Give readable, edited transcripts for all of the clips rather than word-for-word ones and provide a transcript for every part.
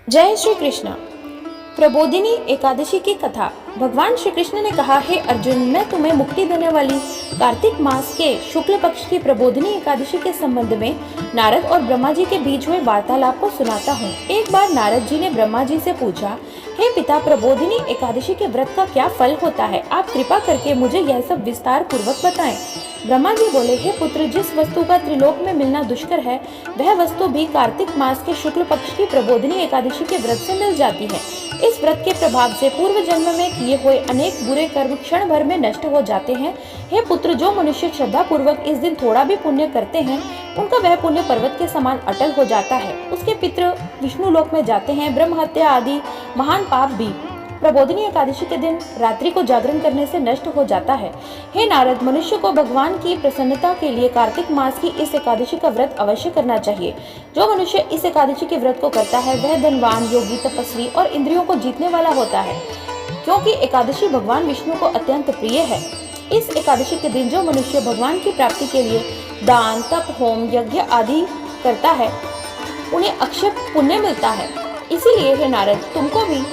जय श्री कृष्ण। प्रबोधिनी एकादशी की कथा। भगवान श्री कृष्ण ने कहा, हे अर्जुन, मैं तुम्हें मुक्ति देने वाली कार्तिक मास के शुक्ल पक्ष की प्रबोधिनी एकादशी के संबंध में नारद और ब्रह्मा जी के बीच हुए वार्तालाप को सुनाता हूँ। एक बार नारद जी ने ब्रह्मा जी से पूछा, हे पिता, प्रबोधिनी एकादशी के व्रत का क्या फल होता है? आप कृपा करके मुझे यह सब विस्तार पूर्वक बताएं। ब्रह्मा जी बोले, हे पुत्र, जिस वस्तु का त्रिलोक में मिलना दुष्कर है, वह वस्तु भी कार्तिक मास के शुक्ल पक्ष की प्रबोधिनी एकादशी के व्रत से मिल जाती है। इस व्रत के प्रभाव से पूर्व जन्म में किए हुए अनेक बुरे कर्म क्षण भर में नष्ट हो जाते हैं। हे पुत्र, जो मनुष्य श्रद्धा पूर्वक इस दिन थोड़ा भी पुण्य करते हैं, उनका वह पुण्य पर्वत के समान अटल हो जाता है। उसके पितृ विष्णु लोक में जाते हैं। ब्रह्म हत्या आदि महान पाप भी प्रबोधिनी एकादशी के दिन रात्रि को जागरण करने से नष्ट हो जाता है। हे नारद, मनुष्य को भगवान की प्रसन्नता के लिए कार्तिक मास की इस एकादशी का व्रत अवश्य करना चाहिए। जो मनुष्य इस एकादशी के व्रत को करता है, वह धनवान, योगी, तपस्वी और इंद्रियों को जीतने वाला होता है, क्योंकि एकादशी भगवान विष्णु को अत्यंत प्रिय है। इस एकादशी के दिन जो मनुष्य भगवान की प्राप्ति के लिए दान, तप, होम, यज्ञ आदि करता है, उन्हें अक्षय पुण्य मिलता है। इसीलिए हे नारद, तुमको भी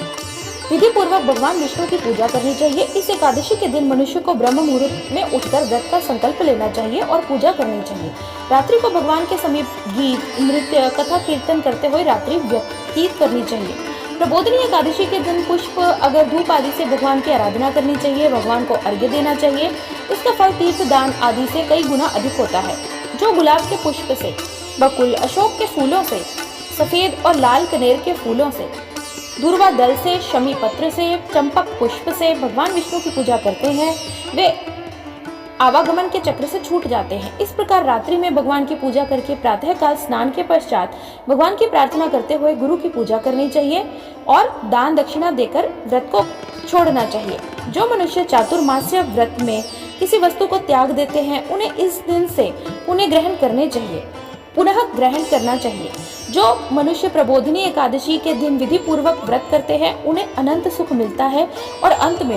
विधि पूर्वक भगवान विष्णु की पूजा करनी चाहिए। इस एकादशी के दिन मनुष्य को ब्रह्म मुहूर्त में उठकर व्रत का संकल्प लेना चाहिए और पूजा करनी चाहिए। रात्रि को भगवान के समीप गीत, नृत्य, कथा कीर्तन करते हुए रात्रि व्यतीत करनी चाहिए। प्रबोधिनी एकादशी के दिन पुष्प, अगर धूप आदि से भगवान की आराधना करनी चाहिए। भगवान को अर्घ्य देना चाहिए। इसका फल तीर्थ दान आदि से कई गुना अधिक होता है। जो गुलाब के पुष्प से, बकुल, अशोक के फूलों से, सफेद और लाल कनेर के फूलों से, दूर्वा दल से, शमी पत्र से, चंपक पुष्प से भगवान विष्णु की पूजा करते हैं, वे आवागमन के चक्र से छूट जाते हैं। इस प्रकार रात्रि में भगवान की पूजा करके प्रातः काल स्नान के पश्चात भगवान की प्रार्थना करते हुए गुरु की पूजा करनी चाहिए और दान दक्षिणा देकर व्रत को छोड़ना चाहिए। जो मनुष्य चातुर्मास्य व्रत में किसी वस्तु को त्याग देते हैं, उन्हें इस दिन से पुण्य ग्रहण करना चाहिए। जो मनुष्य प्रबोधिनी एकादशी के दिन विधि पूर्वक व्रत करते हैं, उन्हें अनंत सुख मिलता है और अंत में